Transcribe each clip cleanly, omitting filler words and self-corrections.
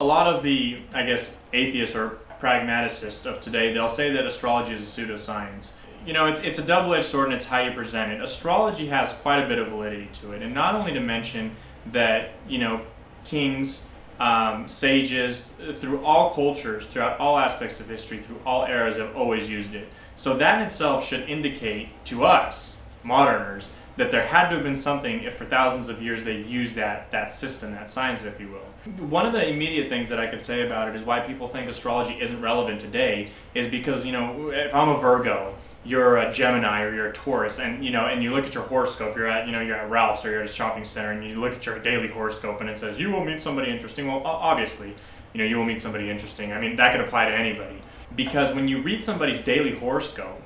A lot of the, I guess, atheists or pragmaticists of today, they'll say that astrology is a pseudoscience. It's a double-edged sword and it's how you present it. Astrology has quite a bit of validity to it, and not only to mention that, kings, sages, through all cultures, throughout all aspects of history, through all eras have always used it. So that in itself should indicate to us, moderners, that there had to have been something if for thousands of years they used that system, that science, if you will. One of the immediate things that I could say about it is why people think astrology isn't relevant today is because, if I'm a Virgo, you're a Gemini or you're a Taurus, and you look at your horoscope, you're at Ralph's or you're at a shopping center, and you look at your daily horoscope and it says you will meet somebody interesting. Well, obviously, you will meet somebody interesting. I mean, that could apply to anybody, because when you read somebody's daily horoscope,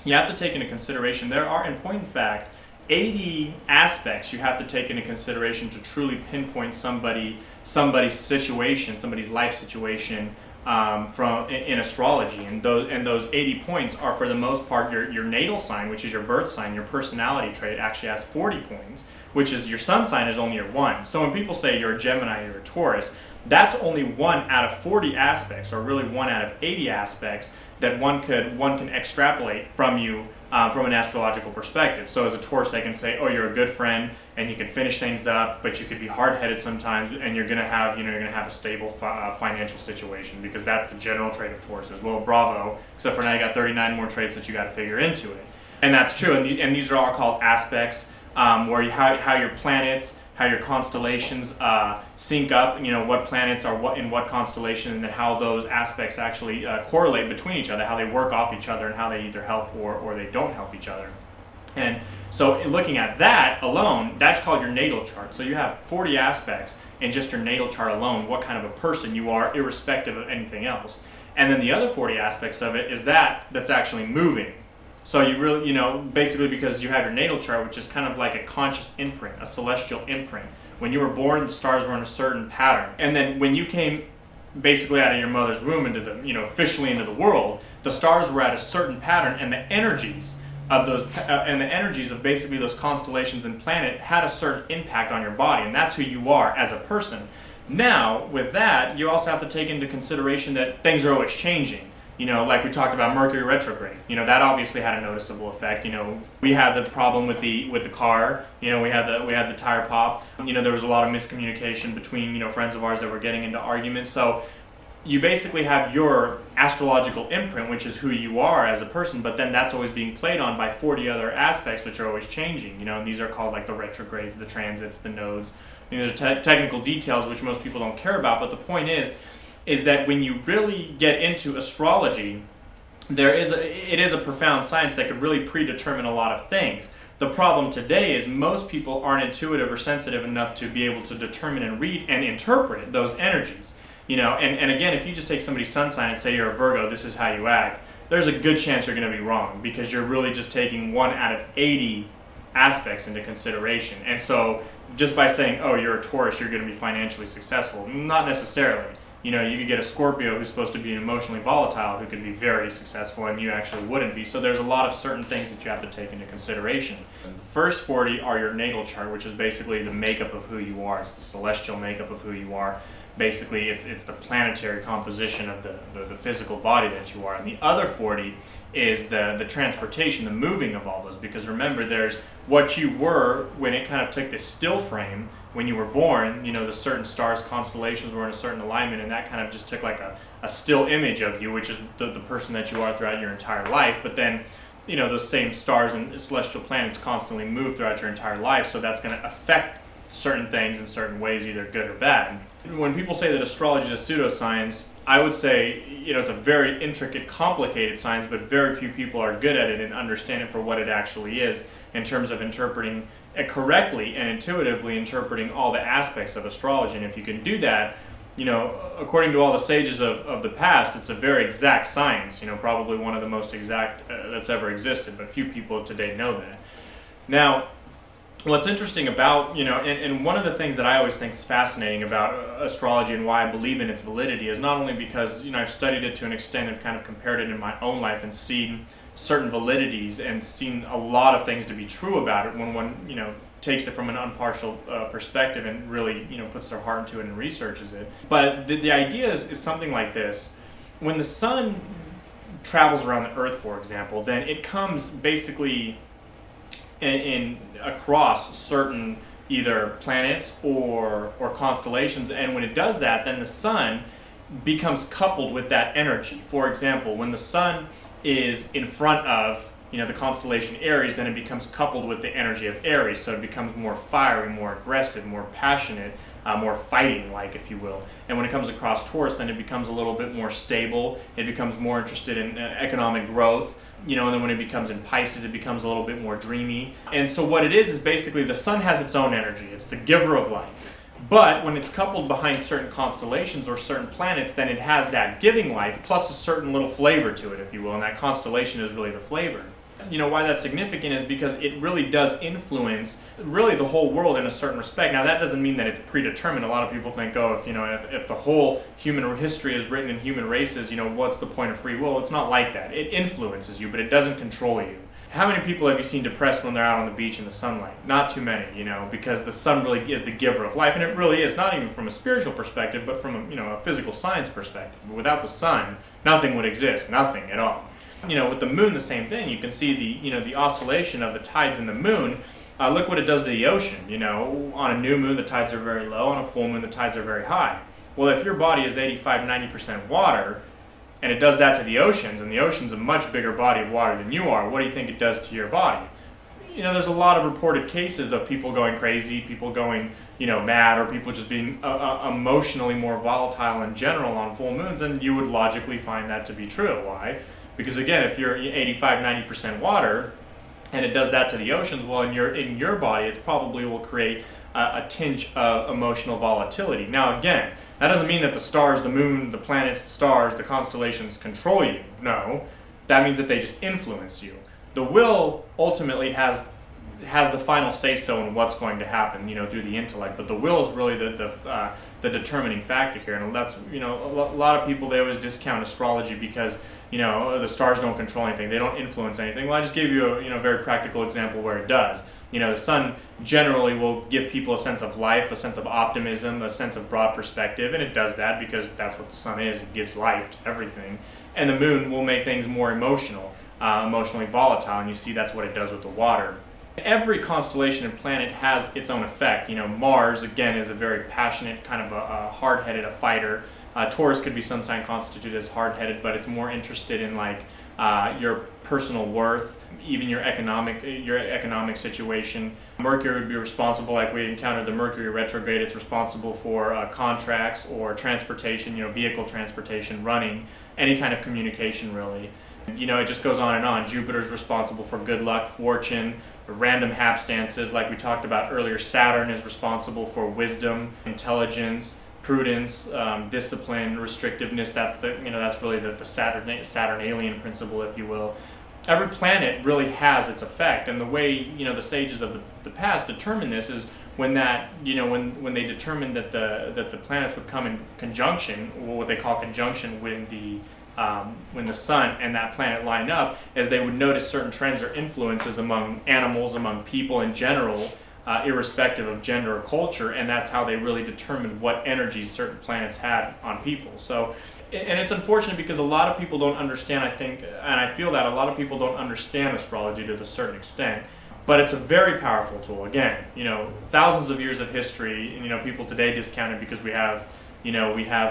you have to take into consideration there are, in point of fact, 80 aspects you have to take into consideration to truly pinpoint somebody's situation, somebody's life situation in astrology. And those 80 points are, for the most part, your natal sign, which is your birth sign. Your personality trait actually has 40 points, which is your sun sign is only your 1. So when people say you're a Gemini, you're a Taurus, that's only 1 out of 40 aspects, or really 1 out of 80 aspects that one can extrapolate from you from an astrological perspective. So as a Taurus, they can say, oh, you're a good friend and you can finish things up, but you could be hard-headed sometimes, and you're gonna have a stable financial situation, because that's the general trait of Tauruses. Well, bravo, except for now you got 39 more traits that you got to figure into it, and that's true. And these are all called aspects, where how your planets, how your constellations sync up, what planets are in what constellation, and then how those aspects actually correlate between each other, how they work off each other, and how they either help or they don't help each other. And so looking at that alone, that's called your natal chart. So you have 40 aspects in just your natal chart alone, what kind of a person you are, irrespective of anything else. And then the other 40 aspects of it is that's actually moving. So you really, basically, because you have your natal chart, which is kind of like a conscious imprint, a celestial imprint. When you were born, the stars were in a certain pattern. And then when you came basically out of your mother's womb into the, officially into the world, the stars were at a certain pattern, and the energies of basically those constellations and planet had a certain impact on your body, and that's who you are as a person. Now, with that, you also have to take into consideration that things are always changing. Like we talked about Mercury retrograde, that obviously had a noticeable effect. We had the problem with the car, we had the tire pop. There was a lot of miscommunication between, friends of ours that were getting into arguments. So you basically have your astrological imprint, which is who you are as a person, but then that's always being played on by 40 other aspects, which are always changing. These are called like the retrogrades, the transits, the nodes. These are technical details which most people don't care about, but the point is that when you really get into astrology, it is a profound science that could really predetermine a lot of things. The problem today is most people aren't intuitive or sensitive enough to be able to determine and read and interpret those energies. And again, if you just take somebody's sun sign and say you're a Virgo, this is how you act, there's a good chance you're going to be wrong, because you're really just taking 1 out of 80 aspects into consideration. And so just by saying, oh, you're a Taurus, you're going to be financially successful, not necessarily. You could get a Scorpio who's supposed to be emotionally volatile who could be very successful, and you actually wouldn't be. So there's a lot of certain things that you have to take into consideration. The first 40 are your natal chart, which is basically the makeup of who you are. It's the celestial makeup of who you are. Basically, it's the planetary composition of the physical body that you are. And the other 40 is the transportation, the moving of all those. Because remember, there's what you were when it kind of took this still frame when you were born. The certain stars, constellations were in a certain alignment, and that kind of just took like a still image of you, which is the person that you are throughout your entire life. But then, those same stars and celestial planets constantly move throughout your entire life, so that's going to affect certain things in certain ways, either good or bad. When people say that astrology is a pseudoscience, I would say, it's a very intricate, complicated science, but very few people are good at it and understand it for what it actually is in terms of interpreting it correctly and intuitively interpreting all the aspects of astrology. And if you can do that, according to all the sages of the past, it's a very exact science, probably one of the most exact that's ever existed, but few people today know that. Now, what's interesting about, and one of the things that I always think is fascinating about astrology and why I believe in its validity is not only because, I've studied it to an extent and kind of compared it in my own life and seen certain validities and seen a lot of things to be true about it when one, takes it from an impartial perspective and really, puts their heart into it and researches it. But the idea is something like this. When the sun travels around the Earth, for example, then it comes basically in across certain either planets or constellations, and when it does that, then the sun becomes coupled with that energy. For example, when the sun is in front of the constellation Aries, then it becomes coupled with the energy of Aries, so it becomes more fiery, more aggressive, more passionate, more fighting-like, if you will. And when it comes across Taurus, then it becomes a little bit more stable. It becomes more interested in economic growth. And then when it becomes in Pisces, it becomes a little bit more dreamy. And so what it is basically the sun has its own energy. It's the giver of life. But when it's coupled behind certain constellations or certain planets, then it has that giving life plus a certain little flavor to it, if you will. And that constellation is really the flavor. Why that's significant is because it really does influence really the whole world in a certain respect. Now that doesn't mean that it's predetermined. A lot of people think, if the whole human history is written in human races, what's the point of free will? It's not like that. It influences you, but it doesn't control you. How many people have you seen depressed when they're out on the beach in the sunlight? Not too many, because the sun really is the giver of life, and it really is, not even from a spiritual perspective, but from a physical science perspective. Without the sun, nothing would exist, nothing at all. With the moon, the same thing. You can see the oscillation of the tides in the moon. Look what it does to the ocean. On a new moon, the tides are very low. On a full moon, the tides are very high. Well, if your body is 85-90% water, and it does that to the oceans, and the ocean's a much bigger body of water than you are, what do you think it does to your body? There's a lot of reported cases of people going crazy, people going, mad, or people just being emotionally more volatile in general on full moons, and you would logically find that to be true. Why? Because again, if you're 85-90% water, and it does that to the oceans, well, in your body, it probably will create a tinge of emotional volatility. Now, again, that doesn't mean that the stars, the moon, the planets, the stars, the constellations control you. No, that means that they just influence you. The will ultimately has the final say-so in what's going to happen, through the intellect. But the will is really the determining factor here, and that's a lot of people, they always discount astrology because the stars don't control anything, they don't influence anything. Well, I just gave you a very practical example where it does. The sun generally will give people a sense of life, a sense of optimism, a sense of broad perspective, and it does that because that's what the sun is. It gives life to everything. And the moon will make things more emotional, emotionally volatile, and you see that's what it does with the water. Every constellation and planet has its own effect. Mars, again, is a very passionate, kind of a hard-headed, a fighter. Taurus could be sometimes constituted as hard-headed, but it's more interested in your personal worth, even your economic situation. Mercury would be responsible, like we encountered the Mercury retrograde, it's responsible for contracts or transportation, vehicle transportation, running, any kind of communication really. It just goes on and on. Jupiter's responsible for good luck, fortune, random hapstances, like we talked about earlier. Saturn is responsible for wisdom, intelligence, prudence, discipline, restrictiveness. That's really the Saturnalian principle, if you will. Every planet really has its effect, and the way the sages of the past determined this is when they determined that the planets would come in conjunction, or what they call conjunction, when the sun and that planet line up, as they would notice certain trends or influences among animals, among people in general, irrespective of gender or culture, and that's how they really determined what energies certain planets had on people. So, and it's unfortunate because a lot of people don't understand, I think, and I feel that a lot of people don't understand astrology to a certain extent, but it's a very powerful tool. Again, thousands of years of history, and people today discount it because we have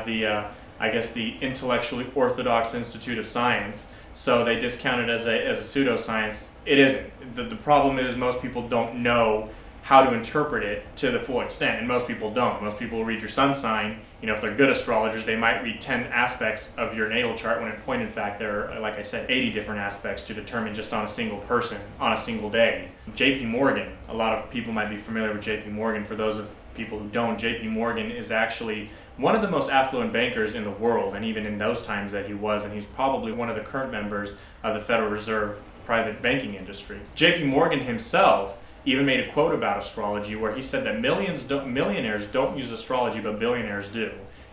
the intellectually orthodox Institute of Science, so they discount it as a pseudoscience. It isn't. The problem is most people don't know how to interpret it to the full extent, and most people don't. Most people read your sun sign. If they're good astrologers, they might read 10 aspects of your natal chart, when in point, in fact, there are, like I said, 80 different aspects to determine just on a single person, on a single day. J.P. Morgan, a lot of people might be familiar with J.P. Morgan. For those of people who don't, J.P. Morgan is actually one of the most affluent bankers in the world, and even in those times that he was, and he's probably one of the current members of the Federal Reserve private banking industry. J.P. Morgan himself even made a quote about astrology where he said that millionaires don't use astrology, but billionaires do.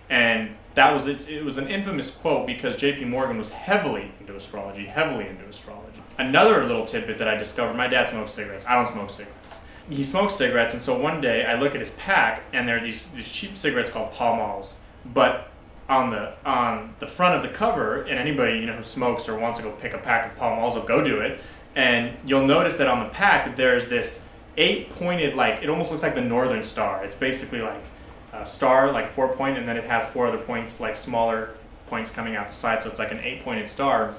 And that was it was an infamous quote because J.P. Morgan was heavily into astrology. Another little tidbit that I discovered, my dad smokes cigarettes. I don't smoke cigarettes. He smokes cigarettes, and so one day I look at his pack, and there are these cheap cigarettes called Pall Malls. But on the front of the cover, and anybody who smokes or wants to go pick a pack of Pall Malls will go do it, and you'll notice that on the pack there's this 8-pointed, like, it almost looks like the Northern Star. It's basically like a star, like 4-point, and then it has 4 other points, like smaller points coming out the side, so it's like an 8-pointed star.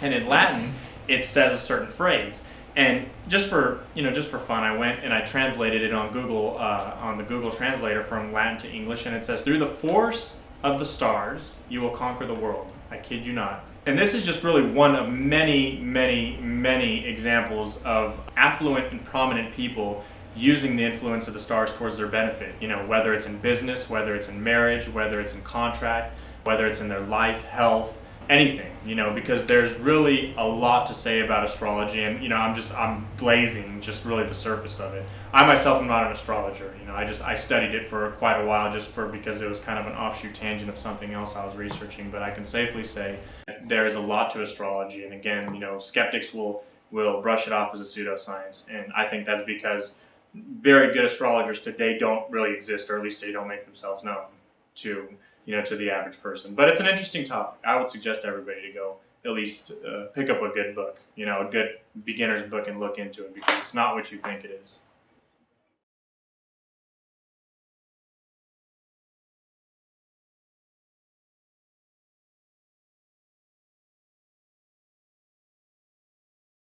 And in Latin, it says a certain phrase. And just for fun, I went and I translated it on Google, on the Google Translator from Latin to English, and it says, "Through the force of the stars, you will conquer the world." I kid you not. And this is just really one of many, many, many examples of affluent and prominent people using the influence of the stars towards their benefit. Whether it's in business, whether it's in marriage, whether it's in contract, whether it's in their life, health, anything, because there's really a lot to say about astrology, and I'm blazing just really the surface of it. I myself am not an astrologer. I studied it for quite a while because it was kind of an offshoot tangent of something else I was researching, but I can safely say there is a lot to astrology, and again, skeptics will brush it off as a pseudoscience, and I think that's because very good astrologers today don't really exist, or at least they don't make themselves known to the average person. But it's an interesting topic. I would suggest everybody to go at least pick up a good book, a good beginner's book, and look into it, because it's not what you think it is.